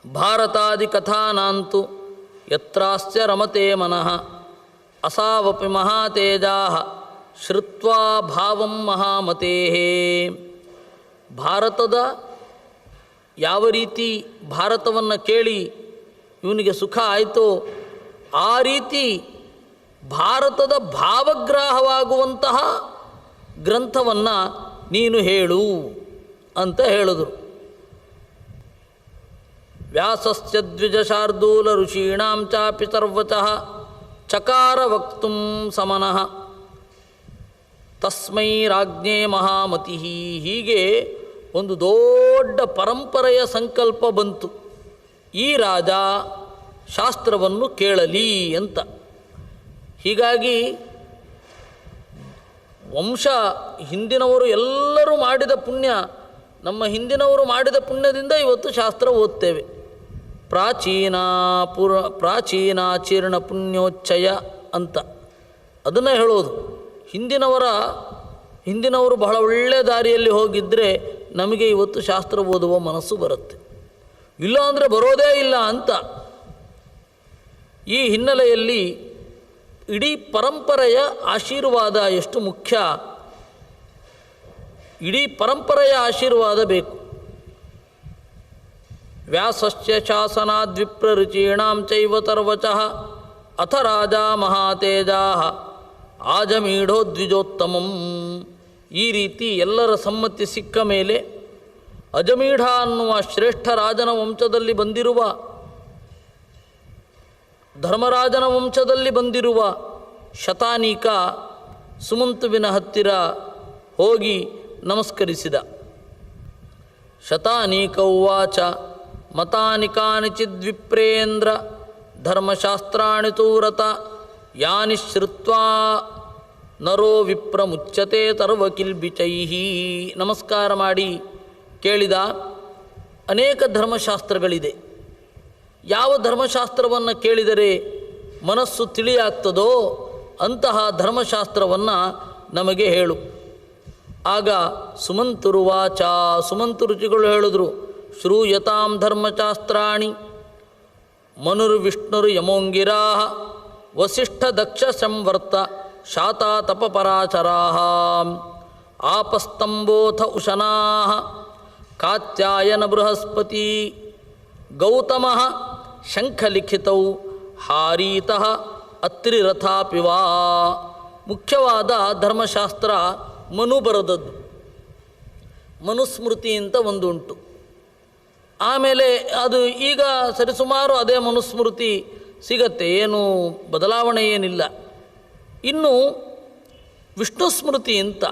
ಭಾರತಾದಿ ಕಥಾನಾಂತು ಯತ್ರಾಸ್ಯ ರಮತೆ ಮನಃ ಅಸಾವಪಿ ಮಹಾತೇಜಾಃ ಶ್ರುತ್ವಾ ಭಾವಂ ಮಹಾಮತೇಃ. ಭಾರತದ ಯಾವ ರೀತಿ ಭಾರತವನ್ನು ಕೇಳಿ ಇವನಿಗೆ ಸುಖ ಆಯಿತೋ ಆ ರೀತಿ ಭಾರತದ ಭಾವಗ್ರಾಹವಾಗುವಂತಹ ಗ್ರಂಥವನ್ನು ನೀನು ಹೇಳು ಅಂತ ಹೇಳಿದರು. ವ್ಯಾಸಸ್ಯ ದ್ವಿಜಶಾರ್ದೂಲ ಋಷೀಣಾಂ ಚಾಪಿ ಸರ್ವಚಃ ಚಕಾರ ವಕ್ತುಂ ಸಮನಃ ತಸ್ಮೈ ರಾಜ್ಞೇ ಮಹಾಮತಿ. ಹೀಗೆ ಒಂದು ದೊಡ್ಡ ಪರಂಪರೆಯ ಸಂಕಲ್ಪ ಬಂತು, ಈ ರಾಜ ಶಾಸ್ತ್ರವನ್ನು ಕೇಳಲಿ ಅಂತ. ಹೀಗಾಗಿ ವಂಶ ಹಿಂದಿನವರು ಎಲ್ಲರೂ ಮಾಡಿದ ಪುಣ್ಯ, ನಮ್ಮ ಹಿಂದಿನವರು ಮಾಡಿದ ಪುಣ್ಯದಿಂದ ಇವತ್ತು ಶಾಸ್ತ್ರ ಓದ್ತೇವೆ. ಪ್ರಾಚೀನಾಚೀರ್ಣ ಪುಣ್ಯೋಚ್ಚಯ ಅಂತ ಅದನ್ನು ಹೇಳೋದು. ಹಿಂದಿನವರು ಬಹಳ ಒಳ್ಳೆಯ ದಾರಿಯಲ್ಲಿ ಹೋಗಿದ್ದರೆ ನಮಗೆ ಇವತ್ತು ಶಾಸ್ತ್ರ ಓದುವ ಮನಸ್ಸು ಬರುತ್ತೆ, ಇಲ್ಲ ಅಂದರೆ ಬರೋದೇ ಇಲ್ಲ ಅಂತ. ಈ ಹಿನ್ನೆಲೆಯಲ್ಲಿ ಇಡೀ ಪರಂಪರೆಯ ಆಶೀರ್ವಾದ ಎಷ್ಟು ಮುಖ್ಯ, ಇಡೀ ಪರಂಪರೆಯ ಆಶೀರ್ವಾದ ಬೇಕು. ವ್ಯಾಸಸ್ಯ ಶಾಸನಾದ್ವಿಪ್ರರುಚೀಣಾಂ ಚೈವ ಸರ್ವಚಃ ಅಥ ರಾಜ ಮಹಾತೇಜಾಃ ಆಜಮೀಢೋ ದ್ವಿಜೋತ್ತಮಂ. ಈ ರೀತಿ ಎಲ್ಲರ ಸಮ್ಮತಿ ಸಿಕ್ಕ ಮೇಲೆ ಅಜಮೀಢ ಅನ್ನುವ ಶ್ರೇಷ್ಠ ರಾಜನ ವಂಶದಲ್ಲಿ ಬಂದಿರುವ, ಧರ್ಮರಾಜನ ವಂಶದಲ್ಲಿ ಬಂದಿರುವ ಶತಾನೀಕ ಸುಮಂತುವಿನ ಹತ್ತಿರ ಹೋಗಿ ನಮಸ್ಕರಿಸಿದ. ಶತಾನೀಕ ಉವಾಚ ಮತಾನಿ ಕಾನಿಚಿದ್ವಿಪ್ರೇಂದ್ರ ಧರ್ಮಶಾಸ್ತ್ರಾಣಿ ತೂರತ ಯಾನಿ ಶ್ರುತ್ವಾ ನರೋ ವಿಪ್ರ ಮುಚ್ಚತೆ ತರ್ವಕಿಲ್ಬಿಚೈಹಿ. ನಮಸ್ಕಾರ ಮಾಡಿ ಕೇಳಿದ, ಅನೇಕ ಧರ್ಮಶಾಸ್ತ್ರಗಳಿದೆ. ಯಾವ ಧರ್ಮಶಾಸ್ತ್ರವನ್ನು ಕೇಳಿದರೆ ಮನಸ್ಸು ತಿಳಿಯಾಗ್ತದೋ ಅಂತಹ ಧರ್ಮಶಾಸ್ತ್ರವನ್ನು ನಮಗೆ ಹೇಳು. ಆಗ ಸುಮಂತುರುವಾಚ, ಸುಮಂತು ರುಚಿಗಳು ಹೇಳಿದ್ರು, ಶ್ರೂಯತಾಂ ಧರ್ಮಶಾಸ್ತ್ರಾಣಿ ಮನುರ್ವಿಷ್ಣುರು ಯಮೋಂಗಿರಾ ವಸಿಷ್ಠ ದಕ್ಷ ಸಂವರ್ತ ಶಾತಾ ತಪಪರಾಚರಾಃ ಆಪಸ್ತಂಬೋಥ ಉಶನಾಃ ಕಾತ್ಯಾಯನ ಬೃಹಸ್ಪತಿ ಗೌತಮಃ ಶಂಖಲಿಖಿತೌ ಹಾರೀತಃ ಅತ್ರಿರಥಾಪಿವಾ. ಮುಖ್ಯವಾದ ಧರ್ಮಶಾಸ್ತ್ರ ಮನು ಬರೆದದ್ದು, ಮನುಸ್ಮೃತಿ ಅಂತ ಒಂದು ಉಂಟು. ಆಮೇಲೆ ಅದು ಈಗ ಸರಿಸುಮಾರು ಅದೇ ಮನುಸ್ಮೃತಿ ಸಿಗತ್ತೆ, ಏನು ಬದಲಾವಣೆ ಏನಿಲ್ಲ. ಇನ್ನು ವಿಷ್ಣು ಸ್ಮೃತಿ ಅಂತ,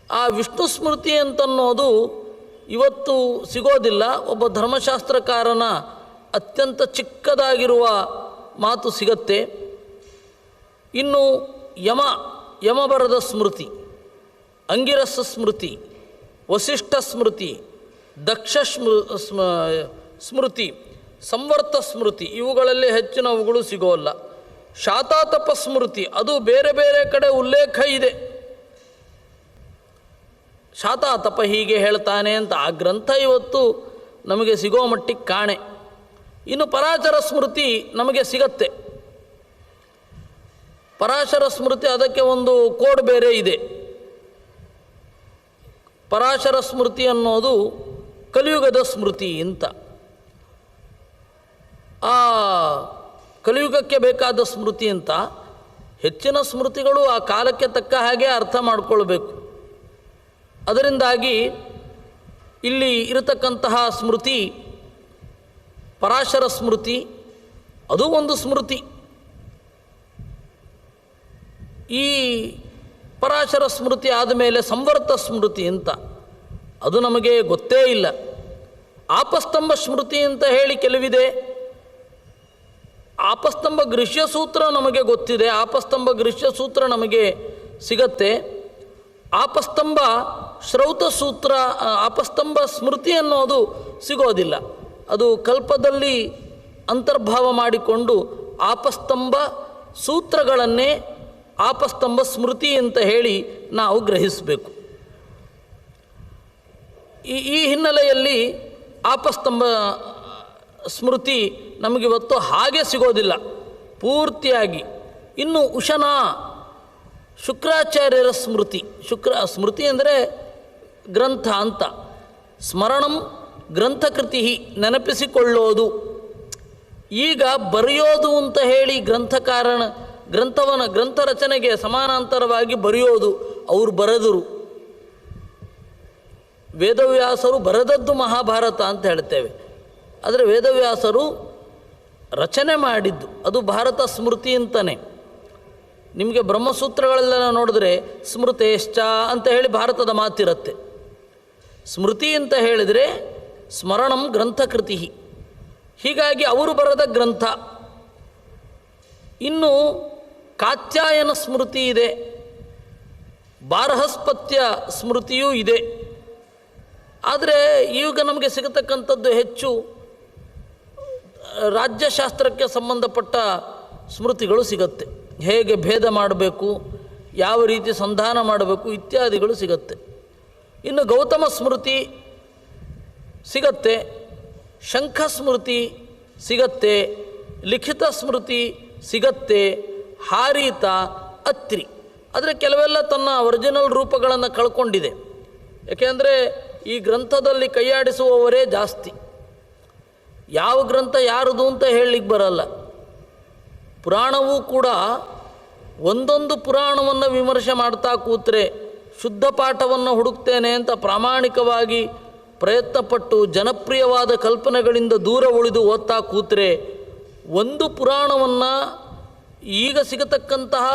ಆ ವಿಷ್ಣು ಸ್ಮೃತಿ ಅಂತನ್ನೋದು ಇವತ್ತು ಸಿಗೋದಿಲ್ಲ. ಒಬ್ಬ ಧರ್ಮಶಾಸ್ತ್ರಕಾರನ ಅತ್ಯಂತ ಚಿಕ್ಕದಾಗಿರುವ ಮಾತು ಸಿಗತ್ತೆ. ಇನ್ನು ಯಮ ಬರದ ಸ್ಮೃತಿ, ಅಂಗಿರಸ ಸ್ಮೃತಿ, ವಸಿಷ್ಠ ಸ್ಮೃತಿ, ದಕ್ಷ ಸ್ಮೃತಿ, ಸಂವರ್ತ ಸ್ಮೃತಿ, ಇವುಗಳಲ್ಲಿ ಹೆಚ್ಚಿನವುಗಳು ಸಿಗೋಲ್ಲ. ಶಾತಾತಪ ಸ್ಮೃತಿ ಅದು ಬೇರೆ ಬೇರೆ ಕಡೆ ಉಲ್ಲೇಖ ಇದೆ. ಶಾತಾತಪ ಹೀಗೆ ಹೇಳ್ತಾನೆ ಅಂತ ಆ ಗ್ರಂಥ ಇವತ್ತು ನಮಗೆ ಸಿಗೋ ಮಟ್ಟಿಗೆ ಕಾಣೆ. ಇನ್ನು ಪರಾಶರ ಸ್ಮೃತಿ ನಮಗೆ ಸಿಗತ್ತೆ. ಪರಾಶರ ಸ್ಮೃತಿ ಅದಕ್ಕೆ ಒಂದು ಕೋಡ್ ಬೇರೆ ಇದೆ. ಪರಾಶರ ಸ್ಮೃತಿ ಅನ್ನೋದು ಕಲಿಯುಗದ ಸ್ಮೃತಿ ಅಂತ. ಆ ಕಲಿಯುಗಕ್ಕೆ ಬೇಕಾದ ಸ್ಮೃತಿ ಅಂತ. ಹೆಚ್ಚಿನ ಸ್ಮೃತಿಗಳು ಆ ಕಾಲಕ್ಕೆ ತಕ್ಕ ಹಾಗೆ ಅರ್ಥ ಮಾಡಿಕೊಳ್ಬೇಕು. ಅದರಿಂದಾಗಿ ಇಲ್ಲಿ ಇರತಕ್ಕಂತಹ ಸ್ಮೃತಿ ಪರಾಶರ ಸ್ಮೃತಿ, ಅದು ಒಂದು ಸ್ಮೃತಿ. ಈ ಪರಾಶರ ಸ್ಮೃತಿ ಆದಮೇಲೆ ಸಂವರ್ತ ಸ್ಮೃತಿ ಅಂತ, ಅದು ನಮಗೆ ಗೊತ್ತೇ ಇಲ್ಲ. ಆಪಸ್ತಂಭ ಸ್ಮೃತಿ ಅಂತ ಹೇಳಿ ಕೆಲವಿದೆ. ಆಪಸ್ತಂಭ ಗೃಹ್ಯ ಸೂತ್ರ ನಮಗೆ ಗೊತ್ತಿದೆ, ಆಪಸ್ತಂಭ ಗೃಹ್ಯ ಸೂತ್ರ ನಮಗೆ ಸಿಗತ್ತೆ. ಆಪಸ್ತಂಭ ಶ್ರೌತ ಸೂತ್ರ, ಆಪಸ್ತಂಭ ಸ್ಮೃತಿ ಅನ್ನೋದು ಸಿಗೋದಿಲ್ಲ. ಅದು ಕಲ್ಪದಲ್ಲಿ ಅಂತರ್ಭಾವ ಮಾಡಿಕೊಂಡು ಆಪಸ್ತಂಭ ಸೂತ್ರಗಳನ್ನೇ ಆಪಸ್ತಂಭ ಸ್ಮೃತಿ ಅಂತ ಹೇಳಿ ನಾವು ಗ್ರಹಿಸಬೇಕು. ಈ ಹಿನ್ನೆಲೆಯಲ್ಲಿ ಆಪಸ್ತಂಭ ಸ್ಮೃತಿ ನಮಗಿವತ್ತು ಹಾಗೆ ಸಿಗೋದಿಲ್ಲ ಪೂರ್ತಿಯಾಗಿ. ಇನ್ನು ಉಶನಾ ಶುಕ್ರಾಚಾರ್ಯರ ಸ್ಮೃತಿ. ಸ್ಮೃತಿ ಅಂದರೆ ಗ್ರಂಥ ಅಂತ. ಸ್ಮರಣಂ ಗ್ರಂಥಕೃತಿ, ನೆನಪಿಸಿಕೊಳ್ಳೋದು. ಈಗ ಬರೆಯೋದು ಅಂತ ಹೇಳಿ ಗ್ರಂಥ ರಚನೆಗೆ ಸಮಾನಾಂತರವಾಗಿ ಬರೆಯೋದು. ಅವರು ಬರೆದರು, ವೇದವ್ಯಾಸರು ಬರೆದದ್ದು ಮಹಾಭಾರತ ಅಂತ ಹೇಳ್ತೇವೆ. ಆದರೆ ವೇದವ್ಯಾಸರು ರಚನೆ ಮಾಡಿದ್ದು ಅದು ಭಾರತ ಸ್ಮೃತಿ ಅಂತಲೇ. ನಿಮಗೆ ಬ್ರಹ್ಮಸೂತ್ರಗಳೆಲ್ಲ ನೋಡಿದ್ರೆ ಸ್ಮೃತೇಶ್ಚ ಅಂತ ಹೇಳಿ ಭಾರತದ ಮಾತಿರುತ್ತೆ. ಸ್ಮೃತಿ ಅಂತ ಹೇಳಿದರೆ ಸ್ಮರಣಂ ಗ್ರಂಥಕೃತಿ. ಹೀಗಾಗಿ ಅವರು ಬರೆದ ಗ್ರಂಥ. ಇನ್ನು ಕಾತ್ಯಾಯನ ಸ್ಮೃತಿ ಇದೆ, ಬಾರಹಸ್ಪತ್ಯ ಸ್ಮೃತಿಯೂ ಇದೆ. ಆದರೆ ಈಗ ನಮಗೆ ಸಿಗತಕ್ಕಂಥದ್ದು ಹೆಚ್ಚು ರಾಜ್ಯಶಾಸ್ತ್ರಕ್ಕೆ ಸಂಬಂಧಪಟ್ಟ ಸ್ಮೃತಿಗಳು ಸಿಗತ್ತೆ. ಹೇಗೆ ಭೇದ ಮಾಡಬೇಕು, ಯಾವ ರೀತಿ ಸಂಧಾನ ಮಾಡಬೇಕು ಇತ್ಯಾದಿಗಳು ಸಿಗತ್ತೆ. ಇನ್ನು ಗೌತಮ ಸ್ಮೃತಿ ಸಿಗತ್ತೆ, ಶಂಖ ಸ್ಮೃತಿ ಸಿಗತ್ತೆ, ಲಿಖಿತ ಸ್ಮೃತಿ ಸಿಗತ್ತೆ, ಹಾರೀತ, ಅತ್ರಿ. ಆದರೆ ಕೆಲವೆಲ್ಲ ತನ್ನ ಒರಿಜಿನಲ್ ರೂಪಗಳನ್ನು ಕಳ್ಕೊಂಡಿದೆ. ಏಕೆಂದರೆ ಈ ಗ್ರಂಥದಲ್ಲಿ ಕೈಯಾಡಿಸುವವರೇ ಜಾಸ್ತಿ. ಯಾವ ಗ್ರಂಥ ಯಾರದು ಅಂತ ಹೇಳಲಿಕ್ಕೆ ಬರಲ್ಲ. ಪುರಾಣವೂ ಕೂಡ ಒಂದೊಂದು ಪುರಾಣವನ್ನು ವಿಮರ್ಶೆ ಮಾಡ್ತಾ ಕೂತ್ರೆ ಶುದ್ಧ ಪಾಠವನ್ನು ಹುಡುಕ್ತೇನೆ ಅಂತ ಪ್ರಾಮಾಣಿಕವಾಗಿ ಪ್ರಯತ್ನಪಟ್ಟು ಜನಪ್ರಿಯವಾದ ಕಲ್ಪನೆಗಳಿಂದ ದೂರ ಉಳಿದು ಓದ್ತಾ ಕೂತ್ರೆ ಒಂದು ಪುರಾಣವನ್ನು ಈಗ ಸಿಗತಕ್ಕಂತಹ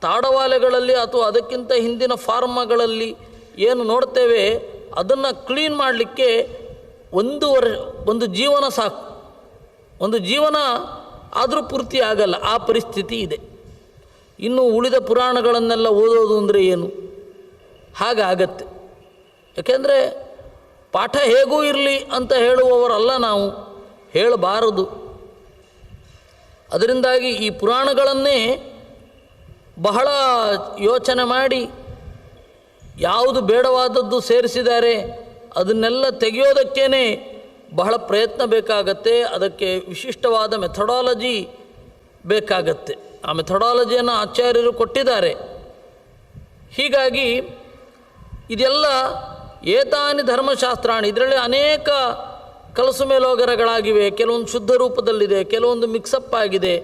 ತಾಡವಾಲೆಗಳಲ್ಲಿ ಅಥವಾ ಅದಕ್ಕಿಂತ ಹಿಂದಿನ ಫಾರ್ಮಗಳಲ್ಲಿ ಏನು ನೋಡ್ತೇವೆ ಅದನ್ನು ಕ್ಲೀನ್ ಮಾಡಲಿಕ್ಕೆ ಒಂದು ಜೀವನ ಸಾಕು. ಒಂದು ಜೀವನ ಆದರೂ ಪೂರ್ತಿ ಆಗಲ್ಲ, ಆ ಪರಿಸ್ಥಿತಿ ಇದೆ. ಇನ್ನು ಉಳಿದ ಪುರಾಣಗಳನ್ನೆಲ್ಲ ಓದೋದು ಅಂದರೆ ಏನು? ಹಾಗಾಗತ್ತೆ. ಯಾಕೆಂದರೆ ಪಾಠ ಹೇಗೂ ಇರಲಿ ಅಂತ ಹೇಳುವವರಲ್ಲ ನಾವು, ಹೇಳಬಾರದು. ಅದರಿಂದಾಗಿ ಈ ಪುರಾಣಗಳನ್ನೇ ಬಹಳ ಯೋಚನೆ ಮಾಡಿ ಯಾವುದು ಬೇಡವಾದದ್ದು ಸೇರಿಸಿದ್ದಾರೆ ಅದನ್ನೆಲ್ಲ ತೆಗೆಯೋದಕ್ಕೇ ಬಹಳ ಪ್ರಯತ್ನ ಬೇಕಾಗತ್ತೆ. ಅದಕ್ಕೆ ವಿಶಿಷ್ಟವಾದ ಮೆಥಡಾಲಜಿ ಬೇಕಾಗತ್ತೆ. ಆ ಮೆಥಡಾಲಜಿಯನ್ನು ಆಚಾರ್ಯರು ಕೊಟ್ಟಿದ್ದಾರೆ. ಹೀಗಾಗಿ ಇದೆಲ್ಲ ಏತಾನಿ ಧರ್ಮಶಾಸ್ತ್ರಾಣಿ, ಇದರಲ್ಲಿ ಅನೇಕ ಕಲಸು ಮೇಲೋಗರಗಳಾಗಿವೆ. ಕೆಲವೊಂದು ಶುದ್ಧ ರೂಪದಲ್ಲಿದೆ, ಕೆಲವೊಂದು ಮಿಕ್ಸಪ್ ಆಗಿದೆ.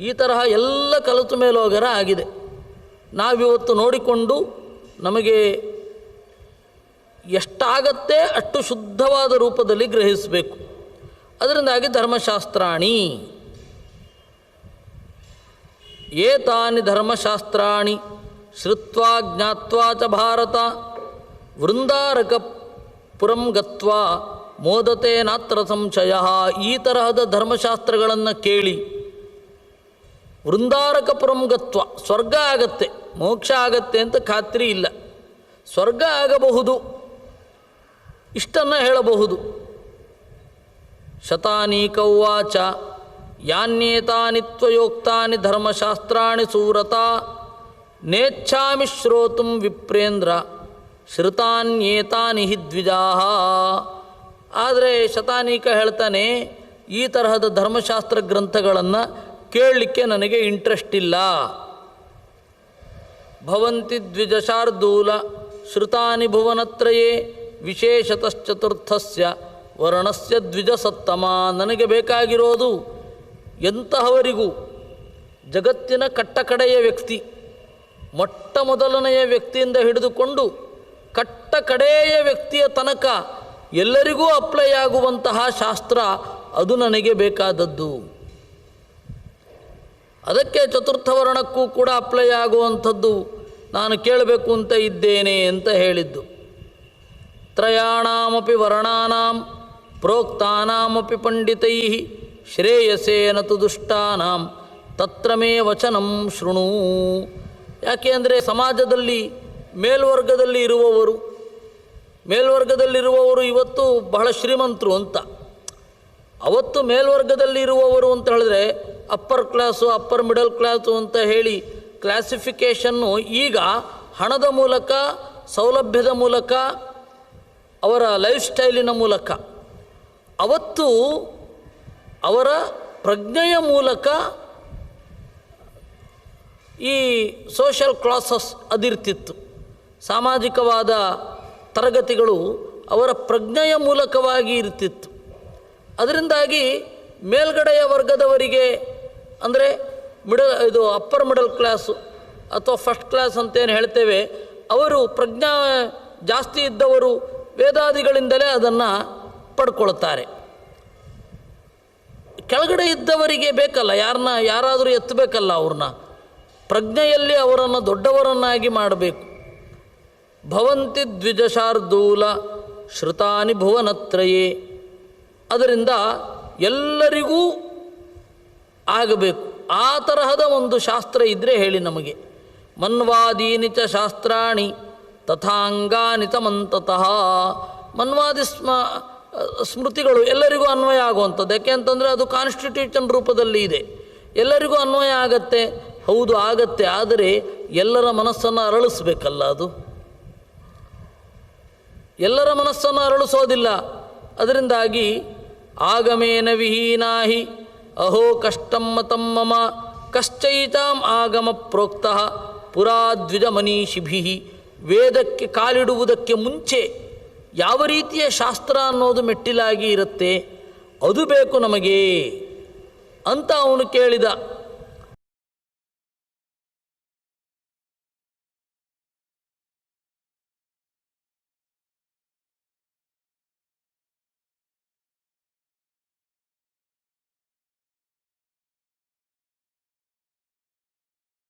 ಈ ತರಹ ಎಲ್ಲ ಕಲಸು ಮೇಲೋಗರ ಆಗಿದೆ. ನಾವಿವತ್ತು ನೋಡಿಕೊಂಡು ನಮಗೆ ಎಷ್ಟಾಗತ್ತೆ ಅಷ್ಟು ಶುದ್ಧವಾದ ರೂಪದಲ್ಲಿ ಗ್ರಹಿಸಬೇಕು. ಅದರಿಂದಾಗಿ ಧರ್ಮಶಾಸ್ತ್ರಾಣಿ, ಏತಾನಿ ಧರ್ಮಶಾಸ್ತ್ರಾಣಿ ಶ್ರುತ್ವಾ ಜ್ಞಾತ್ವಾ ಚ ಭಾರತ ವೃಂದಾರಕ ಪುರಂ ಗತ್ವಾ ಮೋದತೆ ನಾತ್ರ ಸಂಶಯ. ಈ ತರಹದ ಧರ್ಮಶಾಸ್ತ್ರಗಳನ್ನು ಕೇಳಿ ವೃಂದಾರಕಪುರಂ ಗತ್ವ, ಸ್ವರ್ಗ ಆಗತ್ತೆ, ಮೋಕ್ಷ ಆಗತ್ತೆ ಅಂತ ಖಾತ್ರಿ ಇಲ್ಲ. ಸ್ವರ್ಗ ಆಗಬಹುದು, ಇಷ್ಟನ್ನು ಹೇಳಬಹುದು. ಶತಾನೀಕೌವಾಚ ಯಾನ್ಯೇತಾನಿ ತ್ವಯೋಕ್ತಾನಿ ಧರ್ಮಶಾಸ್ತ್ರಾಣಿ ಸೂರತ ನೇಚ್ಛಾಮಿ ಶ್ರೋತುಂ ವಿಪ್ರೇಂದ್ರ ಶ್ರುತಾನ್ಯೇತಾನಿ ಹಿ ದ್ವಿಜಾಃ. ಆದರೆ ಶತಾನೀಕ ಹೇಳ್ತಾನೆ, ಈ ತರಹದ ಧರ್ಮಶಾಸ್ತ್ರ ಗ್ರಂಥಗಳನ್ನು ಕೇಳಲಿಕ್ಕೆ ನನಗೆ ಇಂಟ್ರೆಸ್ಟ್ ಇಲ್ಲ. ಭವಂತಿ ದ್ವಿಜಶಾರ್ದೂಲ ಶ್ರುತಾನಿ ಭುವನತ್ರಯೇ ವಿಶೇಷತಶ್ಚತುರ್ಥಸ್ಯ ವರ್ಣಸ್ಯ ದ್ವಿಜಸತ್ತಮ. ನನಗೆ ಬೇಕಾಗಿರೋದು ಎಂತಹವರಿಗೂ ಜಗತ್ತಿನ ಕಟ್ಟಕಡೆಯ ವ್ಯಕ್ತಿ, ಮೊಟ್ಟ ಮೊದಲನೆಯ ವ್ಯಕ್ತಿಯಿಂದ ಹಿಡಿದುಕೊಂಡು ಕಟ್ಟ ಕಡೆಯ ವ್ಯಕ್ತಿಯ ತನಕ ಎಲ್ಲರಿಗೂ ಅಪ್ಲೈ ಆಗುವಂತಹ ಶಾಸ್ತ್ರ, ಅದು ನನಗೆ ಬೇಕಾದದ್ದು. ಅದಕ್ಕೆ ಚತುರ್ಥ ವರ್ಣಕ್ಕೂ ಕೂಡ ಅಪ್ಲೈ ಆಗುವಂಥದ್ದು ನಾನು ಕೇಳಬೇಕು ಅಂತ ಇದ್ದೇನೆ ಅಂತ ಹೇಳಿದ್ದು. ತ್ರಯಾಣಾಮಪಿ ವರ್ಣಾನಾಂ ಪ್ರೋಕ್ತಾನಾಮಪಿ ಪಂಡಿತೈ ಶ್ರೇಯಸೇನ ತು ದುಷ್ಟಾನಾಂ ತತ್ರ ಮೇ ವಚನಂ ಶೃಣು. ಯಾಕೆ ಅಂದರೆ ಸಮಾಜದಲ್ಲಿ ಮೇಲ್ವರ್ಗದಲ್ಲಿರುವವರು ಇವತ್ತು ಬಹಳ ಶ್ರೀಮಂತರು ಅಂತ. ಅವತ್ತು ಮೇಲ್ವರ್ಗದಲ್ಲಿರುವವರು ಅಂತ ಹೇಳಿದ್ರೆ upper class, upper middle class ಅಂತ ಹೇಳಿ ಕ್ಲಾಸಿಫಿಕೇಷನ್ನು ಈಗ ಹಣದ ಮೂಲಕ, ಸೌಲಭ್ಯದ ಮೂಲಕ, ಅವರ ಲೈಫ್ ಸ್ಟೈಲಿನ ಮೂಲಕ. ಅವತ್ತು ಅವರ ಪ್ರಜ್ಞೆಯ ಮೂಲಕ ಈ ಸೋಷಲ್ ಕ್ಲಾಸಸ್ ಅದಿರ್ತಿತ್ತು. ಸಾಮಾಜಿಕವಾದ ತರಗತಿಗಳು ಅವರ ಪ್ರಜ್ಞೆಯ ಮೂಲಕವಾಗಿ ಇರ್ತಿತ್ತು. ಅದರಿಂದಾಗಿ ಮೇಲ್ಗಡೆಯ ವರ್ಗದವರಿಗೆ ಅಂದರೆ ಇದು ಅಪ್ಪರ್ ಮಿಡಲ್ ಕ್ಲಾಸು ಅಥವಾ ಫಸ್ಟ್ ಕ್ಲಾಸ್ ಅಂತೇನು ಹೇಳ್ತೇವೆ, ಅವರು ಪ್ರಜ್ಞಾ ಜಾಸ್ತಿ ಇದ್ದವರು ವೇದಾದಿಗಳಿಂದಲೇ ಅದನ್ನು ಪಡ್ಕೊಳ್ತಾರೆ. ಕೆಳಗಡೆ ಇದ್ದವರಿಗೆ ಬೇಕಲ್ಲ, ಯಾರಾದರೂ ಎತ್ತಬೇಕಲ್ಲ, ಅವ್ರನ್ನ ಪ್ರಜ್ಞೆಯಲ್ಲಿ ಅವರನ್ನು ದೊಡ್ಡವರನ್ನಾಗಿ ಮಾಡಬೇಕು. ಭವಂತಿ ದ್ವಿಜಶಾರ್ದೂಲ ಶ್ರುತಾನಿ ಭುವನತ್ರಯೇ, ಅದರಿಂದ ಎಲ್ಲರಿಗೂ ಆಗಬೇಕು. ಆ ತರಹದ ಒಂದು ಶಾಸ್ತ್ರ ಇದ್ದರೆ ಹೇಳಿ ನಮಗೆ. ಮನ್ವಾದೀನಿ ಚ ಶಾಸ್ತ್ರಾಣಿ ತಥಾಂಗಾನಿ ತಮಂತತಃ. ಮನ್ವಾದಿ ಸ್ಮೃತಿಗಳು ಎಲ್ಲರಿಗೂ ಅನ್ವಯ ಆಗುವಂಥದ್ದು. ಯಾಕೆ ಅಂತಂದರೆ ಅದು ಕಾನ್ಸ್ಟಿಟ್ಯೂಷನ್ ರೂಪದಲ್ಲಿ ಇದೆ, ಎಲ್ಲರಿಗೂ ಅನ್ವಯ ಆಗತ್ತೆ. ಹೌದು ಆಗತ್ತೆ, ಆದರೆ ಎಲ್ಲರ ಮನಸ್ಸನ್ನು ಅರಳಿಸ್ಬೇಕಲ್ಲ, ಅದು ಎಲ್ಲರ ಮನಸ್ಸನ್ನು ಅರಳಿಸೋದಿಲ್ಲ. ಅದರಿಂದಾಗಿ ಆಗಮೇನ ವಿಹೀನಾಹಿ ಅಹೋ ಕಷ್ಟಂ ಮತಂ ಮಮ ಕಶ್ಚೈತಾಂ ಆಗಮ ಪ್ರೋಕ್ತಃ ಪುರಾದ್ವಿಜ ಮನೀಷಿಭಿ. ವೇದಕ್ಕೆ ಕಾಲಿಡುವುದಕ್ಕೆ ಮುಂಚೆ ಯಾವ ರೀತಿಯ ಶಾಸ್ತ್ರ ಅನ್ನೋದು ಮೆಟ್ಟಿಲಾಗಿ ಇರುತ್ತೆ, ಅದು ಬೇಕು ನಮಗೆ ಅಂತ ಅವನು ಕೇಳಿದ.